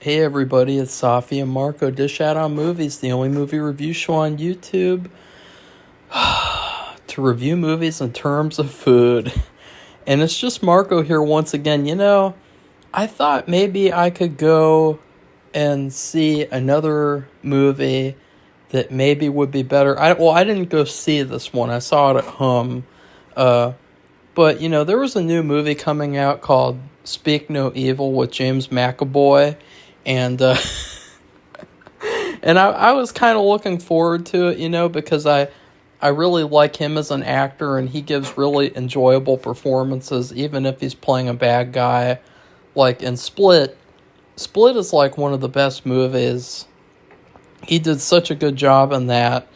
Hey everybody, it's Safi and Marco Dish Out on Movies, the only movie review show on YouTube to review movies in terms of food. And it's just Marco here once again. I thought maybe I could go and see another movie that maybe would be better. I didn't go see this one. I saw it at home. But there was a new movie coming out called Speak No Evil with James McAvoy, and and I was kind of looking forward to it, because I really like him as an actor, and he gives really enjoyable performances, even if he's playing a bad guy. Like in Split. Split is like one of the best movies. He did such a good job in that.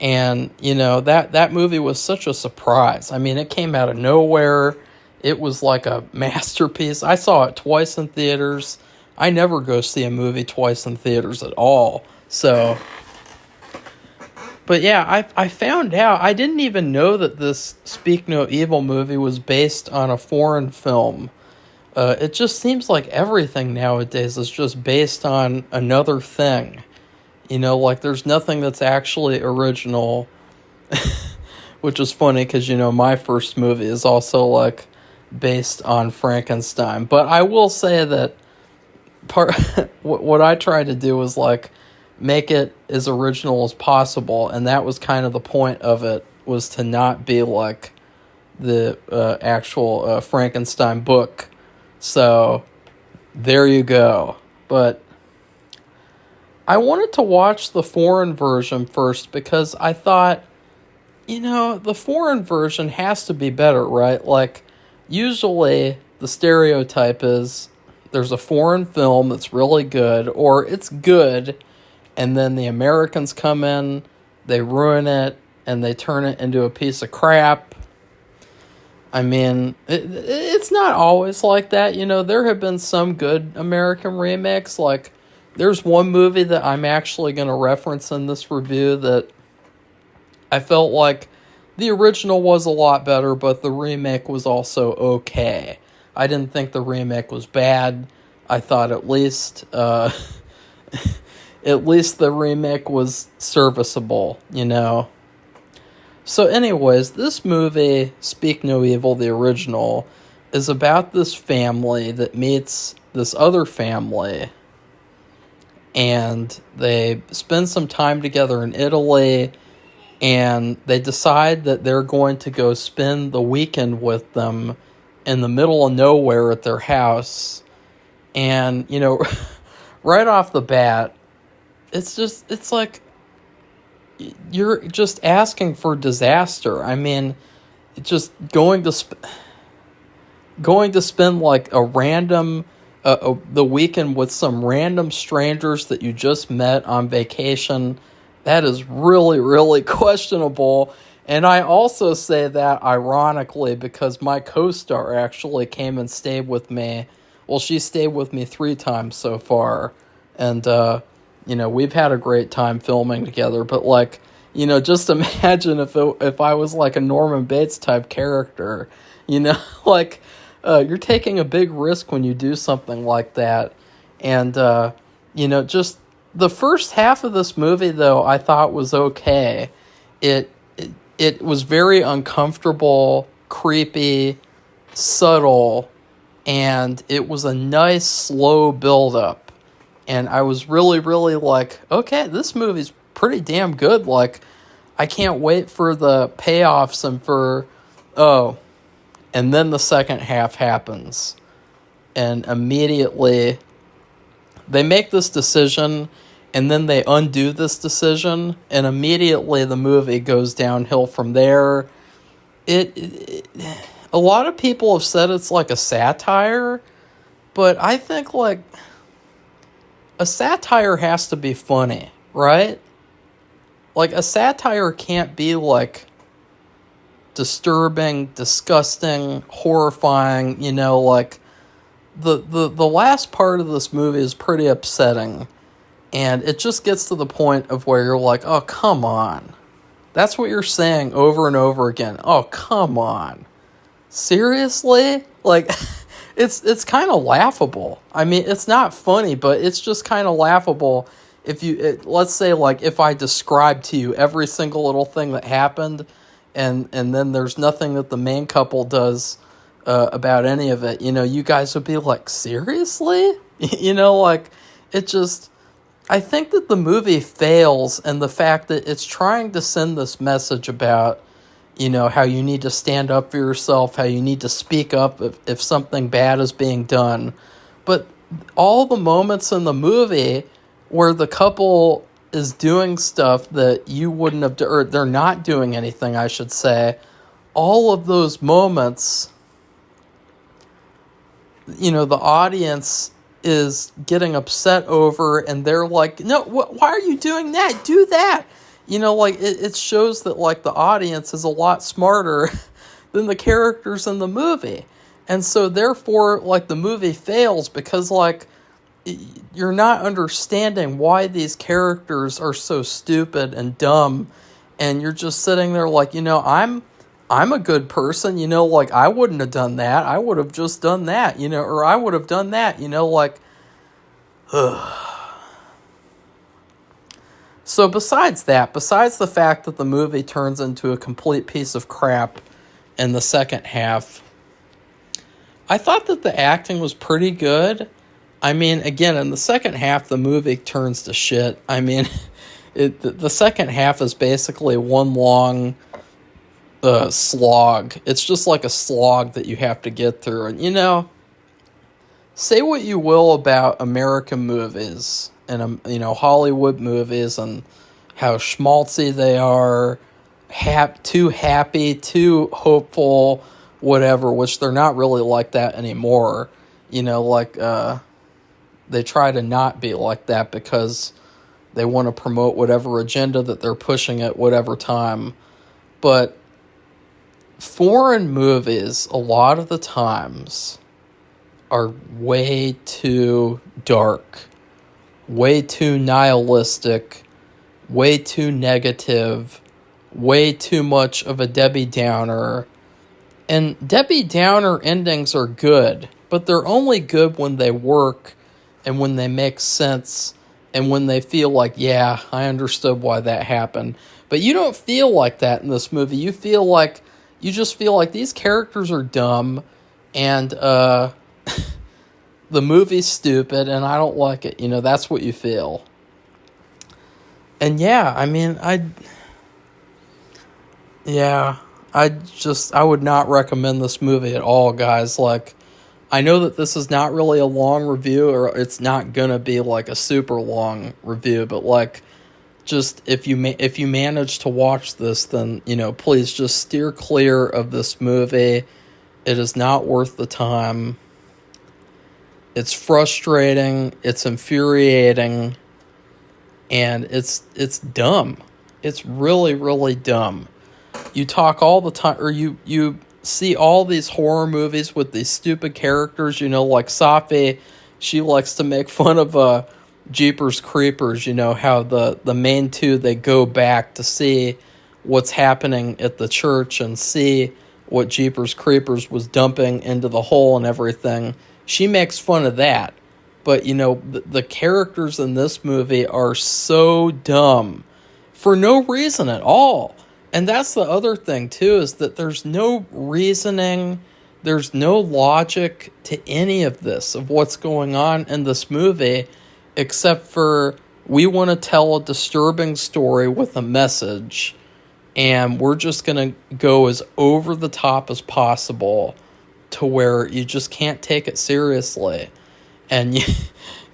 And, that movie was such a surprise. I mean, it came out of nowhere. It was like a masterpiece. I saw it twice in theaters. I never go see a movie twice in theaters at all. So, but yeah, I found out. I didn't even know that this Speak No Evil movie was based on a foreign film. It just seems like everything nowadays is just based on another thing. Like there's nothing that's actually original, which is funny because, my first movie is also like based on Frankenstein. But I will say that what I tried to do was like make it as original as possible. And that was kind of the point of it, was to not be like the actual Frankenstein book. So there you go. But I wanted to watch the foreign version first because I thought, the foreign version has to be better, right? Like, usually the stereotype is there's a foreign film that's really good, or it's good, and then the Americans come in, they ruin it, and they turn it into a piece of crap. I mean, it's not always like that. There have been some good American remakes, like there's one movie that I'm actually going to reference in this review that I felt like the original was a lot better, but the remake was also okay. I didn't think the remake was bad. I thought at least at least the remake was serviceable, So anyways, this movie, Speak No Evil, the original, is about this family that meets this other family, and they spend some time together in Italy, and they decide that they're going to go spend the weekend with them in the middle of nowhere at their house. And, right off the bat, it's like you're just asking for disaster. I mean, just going to spend like a random the weekend with some random strangers that you just met on vacation, that is really, really questionable. And I also say that ironically because my co-star actually came and stayed with me. Well, she stayed with me 3 times so far. And, we've had a great time filming together. But, like, just imagine if I was like a Norman Bates type character, like... you're taking a big risk when you do something like that. And, just the first half of this movie, though, I thought was okay. It was very uncomfortable, creepy, subtle, and it was a nice, slow build-up. And I was really, really like, okay, this movie's pretty damn good. Like, I can't wait for the payoffs and for, and then the second half happens. And immediately they make this decision, and then they undo this decision, and immediately the movie goes downhill from there. A lot of people have said it's like a satire, but I think like a satire has to be funny, right? Like a satire can't be like disturbing, disgusting, horrifying, like the last part of this movie is pretty upsetting, and it just gets to the point of where you're like, oh, come on. That's what you're saying over and over again. Oh, come on. Seriously? Like, it's kind of laughable. I mean, it's not funny, but it's just kind of laughable. If let's say, like, if I describe to you every single little thing that happened, and then there's nothing that the main couple does about any of it, you guys would be like, seriously? Like, it just, I think that the movie fails, and the fact that it's trying to send this message about, how you need to stand up for yourself, how you need to speak up if something bad is being done. But all the moments in the movie where the couple is doing stuff that you wouldn't have done, or they're not doing anything, I should say, all of those moments, the audience is getting upset over, and they're like, no, why are you doing that? Do that. Like, it shows that, like, the audience is a lot smarter than the characters in the movie. And so, therefore, like, the movie fails because, like, you're not understanding why these characters are so stupid and dumb. And you're just sitting there like, I'm a good person, like, I wouldn't have done that. I would have just done that, or I would have done that, like, ugh. So besides the fact that the movie turns into a complete piece of crap in the second half, I thought that the acting was pretty good. I mean, again, in the second half, the movie turns to shit. I mean, the second half is basically one long slog. It's just like a slog that you have to get through. And, say what you will about American movies and, Hollywood movies and how schmaltzy they are, too happy, too hopeful, whatever, which they're not really like that anymore. They try to not be like that because they want to promote whatever agenda that they're pushing at whatever time. But foreign movies, a lot of the times, are way too dark, way too nihilistic, way too negative, way too much of a Debbie Downer. And Debbie Downer endings are good, but they're only good when they work and when they make sense and when they feel like, yeah, I understood why that happened. But you don't feel like that in this movie. You just feel like these characters are dumb and the movie's stupid and I don't like it. That's what you feel. And yeah, I mean, I would not recommend this movie at all, guys. Like, I know that this is not really a long review, or it's not gonna be like a super long review, but like, just if you manage to watch this, then please just steer clear of this movie. It is not worth the time. It's frustrating, it's infuriating, and it's dumb. It's really, really dumb. You talk all the time, or you see all these horror movies with these stupid characters, like Safi. She likes to make fun of Jeepers Creepers, how the main two, they go back to see what's happening at the church and see what Jeepers Creepers was dumping into the hole and everything. She makes fun of that. But, the characters in this movie are so dumb for no reason at all. And that's the other thing, too, is that there's no reasoning, there's no logic to any of this, of what's going on in this movie, except for we want to tell a disturbing story with a message, and we're just going to go as over the top as possible to where you just can't take it seriously. And,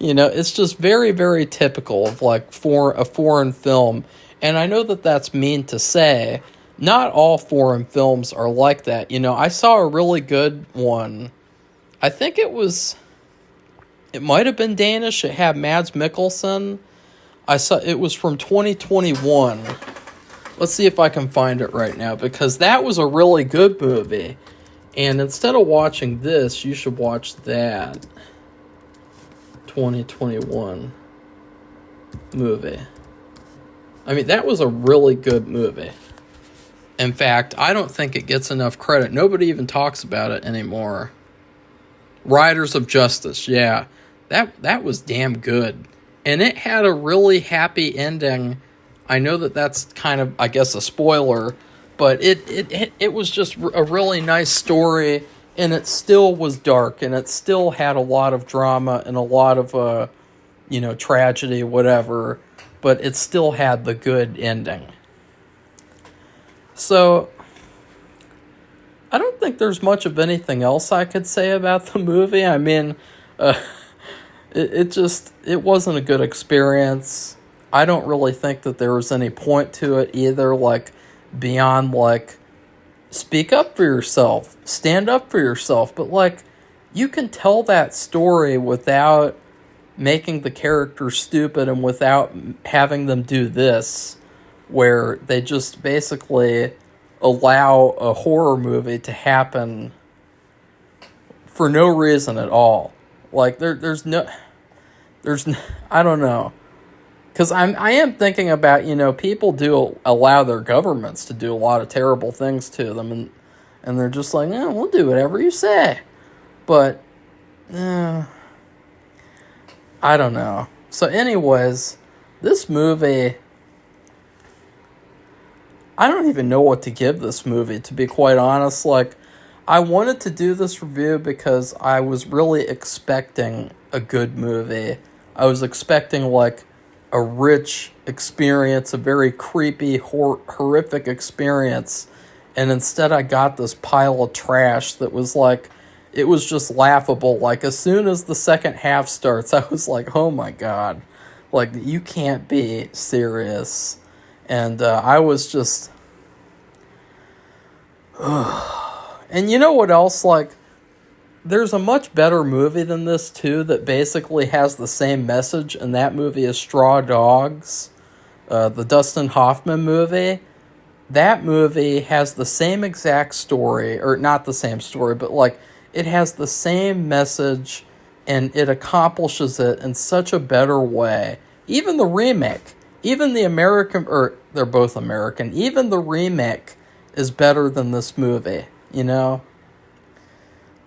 it's just very, very typical of, like, a foreign film. And I know that that's mean to say. Not all foreign films are like that. I saw a really good one. I think it might have been Danish. It had Mads Mikkelsen. It was from 2021. Let's see if I can find it right now, because that was a really good movie. And instead of watching this, you should watch that 2021 movie. I mean, that was a really good movie. In fact, I don't think it gets enough credit. Nobody even talks about it anymore. Riders of Justice, yeah. That was damn good. And it had a really happy ending. I know that that's kind of, I guess, a spoiler, but it was just a really nice story, and it still was dark, and it still had a lot of drama and a lot of tragedy, whatever, but it still had the good ending. So I don't think there's much of anything else I could say about the movie. I mean, it wasn't a good experience. I don't really think that there was any point to it either, like, beyond, like, speak up for yourself, stand up for yourself, but, like, you can tell that story without making the characters stupid and without having them do this, where they just basically allow a horror movie to happen for no reason at all. Like, there's I don't know. Because I am thinking about, people do allow their governments to do a lot of terrible things to them, and they're just like, we'll do whatever you say. But, I don't know. So anyways, this movie, I don't even know what to give this movie, to be quite honest. Like, I wanted to do this review because I was really expecting a good movie. I was expecting, like, a rich experience, a very creepy, horrific experience, and instead I got this pile of trash that was like, it was just laughable. Like, as soon as the second half starts, I was like, oh my god, like, you can't be serious. And I was just, and you know what else, like, there's a much better movie than this, too, that basically has the same message, and that movie is Straw Dogs, the Dustin Hoffman movie. That movie has the same exact story, or not the same story, but, like, it has the same message, and it accomplishes it in such a better way. Even the remake, even the American, or they're both American, even the remake is better than this movie,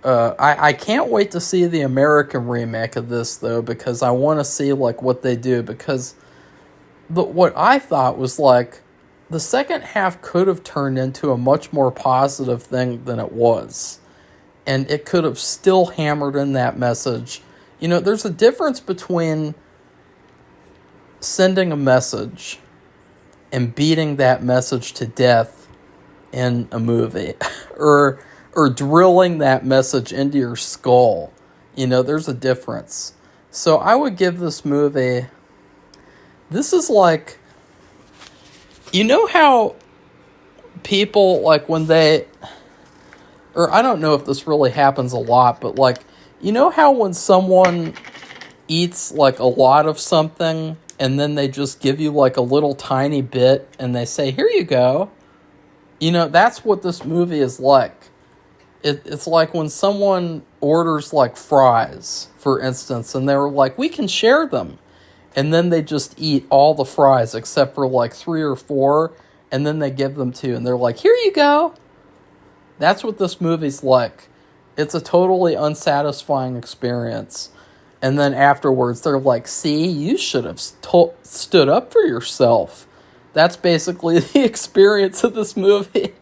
I can't wait to see the American remake of this, though, because I want to see, like, what they do, because what I thought was, like, the second half could have turned into a much more positive thing than it was, and it could have still hammered in that message. There's a difference between sending a message and beating that message to death in a movie, or drilling that message into your skull. There's a difference. So I would give this movie, this is like, how people, like, when they, or I don't know if this really happens a lot, but, like, how when someone eats, like, a lot of something, and then they just give you, like, a little tiny bit, and they say, here you go. That's what this movie is like. It's like when someone orders, like, fries, for instance, and they're like, we can share them. And then they just eat all the fries except for, like, 3 or 4, and then they give them to you, and they're like, here you go. That's what this movie's like. It's a totally unsatisfying experience. And then afterwards, they're like, see, you should have stood up for yourself. That's basically the experience of this movie.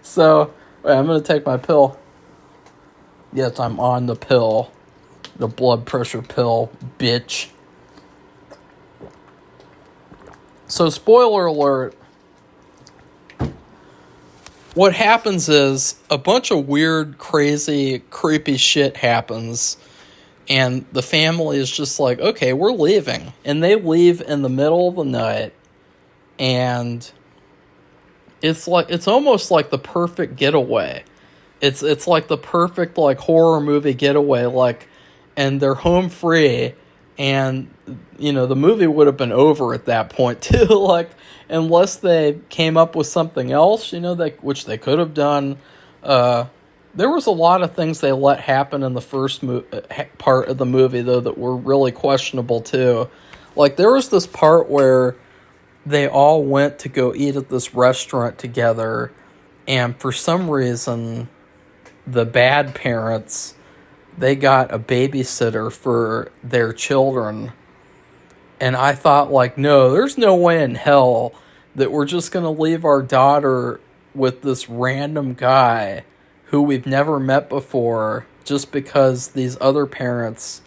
So, wait, I'm going to take my pill. Yes, I'm on the pill. The blood pressure pill, bitch. So, spoiler alert. What happens is a bunch of weird, crazy, creepy shit happens. And the family is just like, okay, we're leaving. And they leave in the middle of the night. And it's almost like the perfect getaway. It's like the perfect, like, horror movie getaway, like, and they're home free, and the movie would have been over at that point too, like, unless they came up with something else, which they could have done. There was a lot of things they let happen in the first part of the movie, though, that were really questionable too. Like, there was this part where they all went to go eat at this restaurant together, and for some reason, the bad parents, they got a babysitter for their children. And I thought, like, no, there's no way in hell that we're just going to leave our daughter with this random guy who we've never met before just because these other parents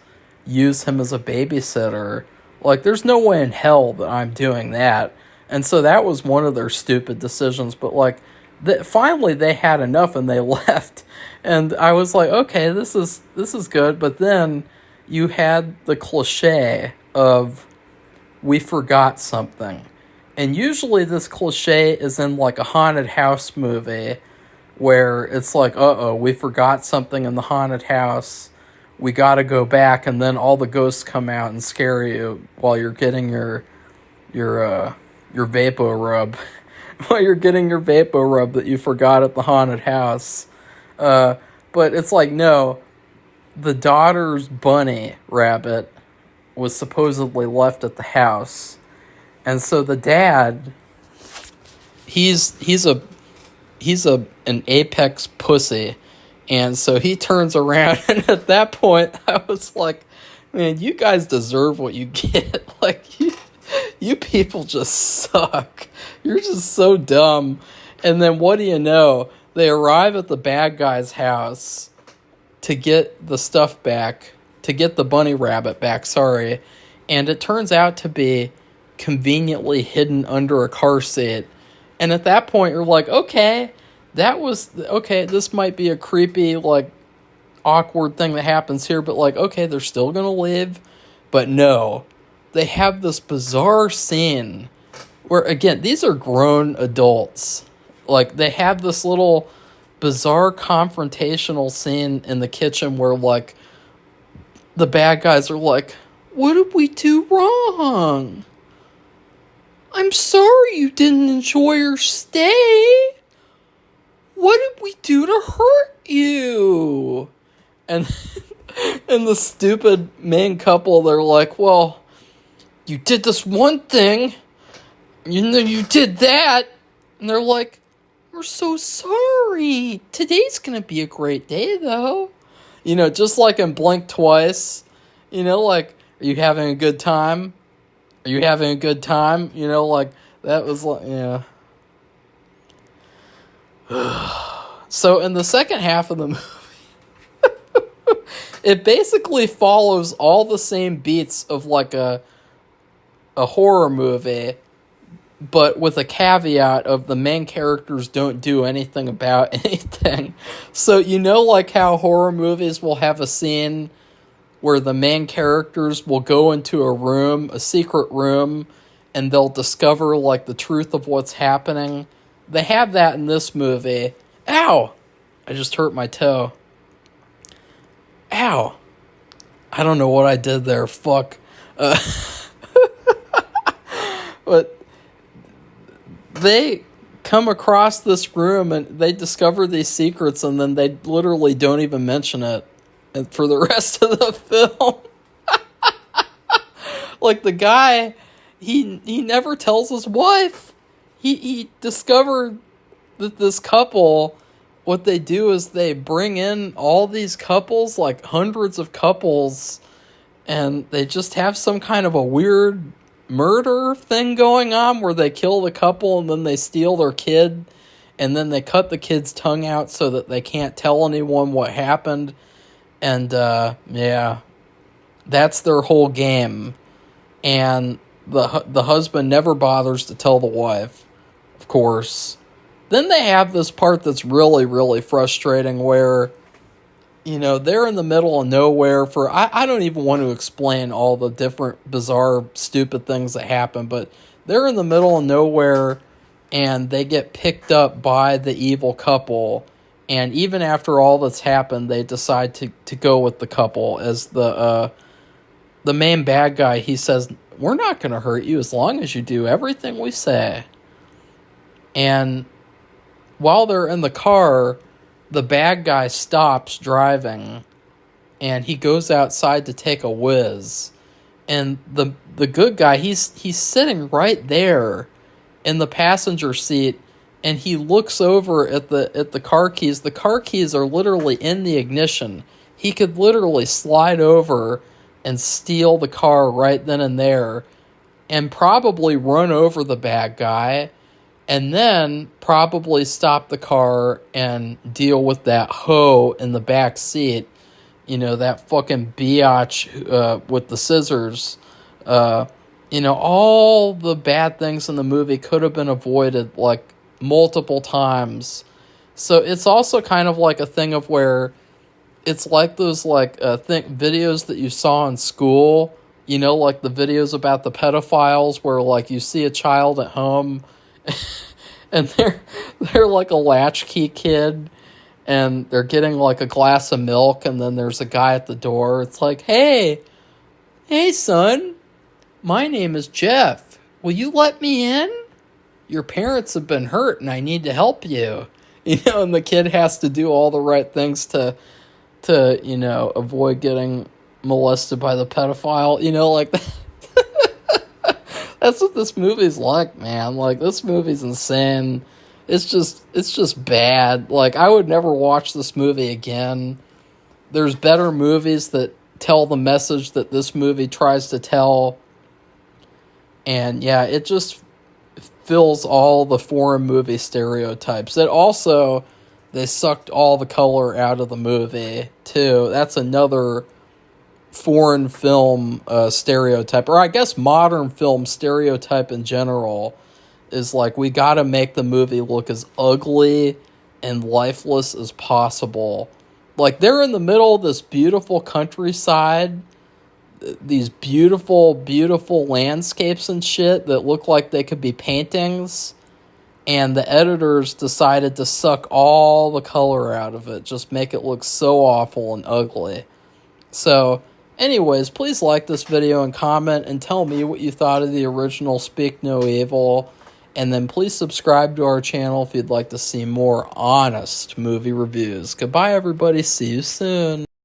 use him as a babysitter. Like, there's no way in hell that I'm doing that. And so that was one of their stupid decisions. But, like, finally they had enough and they left. And I was like, okay, this is good. But then you had the cliche of, we forgot something. And usually this cliche is in like a haunted house movie where it's like, we forgot something in the haunted house. We got to go back, and then all the ghosts come out and scare you while you're getting your vapor rub. While you're getting your vapor rub that you forgot at the haunted house. But it's like, no, the daughter's bunny rabbit was supposedly left at the house. And so the dad, he's an apex pussy. And so he turns around, and at that point I was like, man, you guys deserve what you get. Like, you people just suck. You're just so dumb. And then what do you know? They arrive at the bad guy's house to get the stuff back, to get the bunny rabbit back, sorry. And it turns out to be conveniently hidden under a car seat. And at that point, you're like, okay, this might be a creepy, like, awkward thing that happens here, but, like, okay, they're still gonna leave. But no, they have this bizarre scene where, again, these are grown adults. Like, they have this little bizarre confrontational scene in the kitchen where, like, the bad guys are like, what did we do wrong? I'm sorry you didn't enjoy your stay. What did we do to hurt you? And the stupid main couple, they're like, well, you did this one thing, you know, you did that. And they're like, we're so sorry. Today's gonna be a great day, though. You know, just like in Blink Twice. You know, like, are you having a good time? Are you having a good time? You know, like, that was like, yeah. So in the second half of the movie, it basically follows all the same beats of like a horror movie, but with a caveat of the main characters don't do anything about anything. So, you know, like how horror movies will have a scene where the main characters will go into a room, a secret room, and they'll discover, like, the truth of what's happening. They have that in this movie. Ow! I just hurt my toe. Ow! I don't know what I did there. Fuck. But they come across this room and they discover these secrets, and then they literally don't even mention it for the rest of the film. Like, the guy, he never tells his wife. He discovered that this couple, what they do is they bring in all these couples, like hundreds of couples, and they just have some kind of a weird murder thing going on where they kill the couple and then they steal their kid, and then they cut the kid's tongue out so that they can't tell anyone what happened. And, yeah, that's their whole game. And the husband never bothers to tell the wife, of course. Then they have this part that's really, really frustrating where, you know, they're in the middle of nowhere for, I don't even want to explain all the different bizarre, stupid things that happen, but they're in the middle of nowhere and they get picked up by the evil couple. And even after all that's happened, they decide to go with the couple as the main bad guy. He says, we're not going to hurt you as long as you do everything we say. And while they're in the car, the bad guy stops driving and he goes outside to take a whiz. And the good guy, he's sitting right there in the passenger seat, and he looks over at the car keys. The car keys are literally in the ignition. He could literally slide over and steal the car right then and there, and probably run over the bad guy, and then probably stop the car and deal with that hoe in the back seat. You know, that fucking biatch with the scissors. You know, all the bad things in the movie could have been avoided, like, multiple times. So it's also kind of like a thing of where it's like those, like, videos that you saw in school, you know, like the videos about the pedophiles where, like, you see a child at home and they're like a latchkey kid, and they're getting like a glass of milk, and then there's a guy at the door. It's like, hey, son, my name is Jeff. Will you let me in? Your parents have been hurt and I need to help you. You know, and the kid has to do all the right things to you know, avoid getting molested by the pedophile. You know, like that. That's what this movie's like, man. Like, this movie's insane. It's just bad. Like, I would never watch this movie again. There's better movies that tell the message that this movie tries to tell. And yeah, it just fills all the foreign movie stereotypes. It also, they sucked all the color out of the movie, too. That's another foreign film stereotype, or I guess modern film stereotype in general, is like, we gotta make the movie look as ugly and lifeless as possible. Like, they're in the middle of this beautiful countryside, these beautiful, beautiful landscapes and shit that look like they could be paintings, and the editors decided to suck all the color out of it, just make it look so awful and ugly. So, anyways, please like this video and comment and tell me what you thought of the original Speak No Evil. And then please subscribe to our channel if you'd like to see more honest movie reviews. Goodbye, everybody. See you soon.